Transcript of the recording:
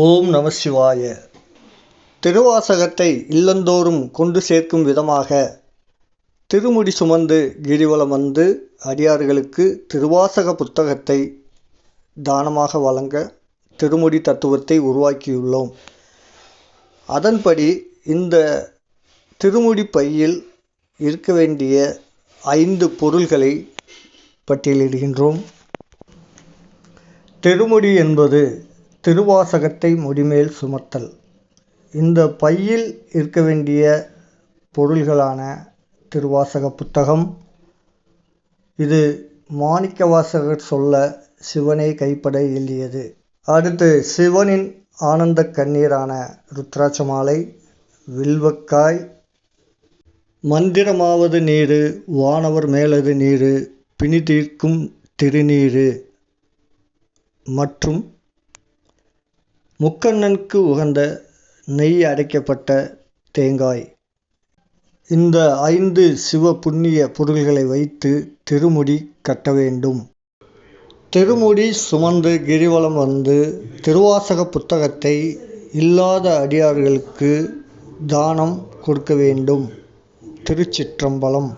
ஓம் நம சிவாய. திருவாசகத்தை இல்லந்தோறும் கொண்டு சேர்க்கும் விதமாக திருமுடி சுமந்து கிரிவலம் வந்து அடியார்களுக்கு திருவாசக புத்தகத்தை தானமாக வழங்க திருமுடி தத்துவத்தை உருவாக்கியுள்ளோம். அதன்படி இந்த திருமுடி பையில் இருக்க வேண்டிய 5 பொருள்களை பட்டியலிடுகின்றோம். திருமுடி என்பது திருவாசகத்தை முடிமேல் சுமத்தல். இந்த பையில் இருக்க வேண்டிய பொருள்களான திருவாசக புத்தகம், இது மாணிக்கவாசகர் சொல்ல சிவனே கைப்பட எழுதியது. அடுத்து சிவனின் ஆனந்த கண்ணீரான ருத்ராட்ச மாலை, வில்வக்காய், மந்திரமாவது நீரு வானவர் மேலது நீரு பிணி தீர்க்கும் திருநீரு மற்றும் முக்கண்ணனுக்கு உகந்த நெய் அடைக்கப்பட்ட தேங்காய். இந்த 5 சிவ புண்ணிய பொருள்களை வைத்து திருமுடி கட்ட வேண்டும். திருமுடி சுமந்து கிரிவலம் வந்து திருவாசக புத்தகத்தை இல்லாத அடியார்களுக்கு தானம் கொடுக்க வேண்டும். திருச்சிற்றம்பலம்.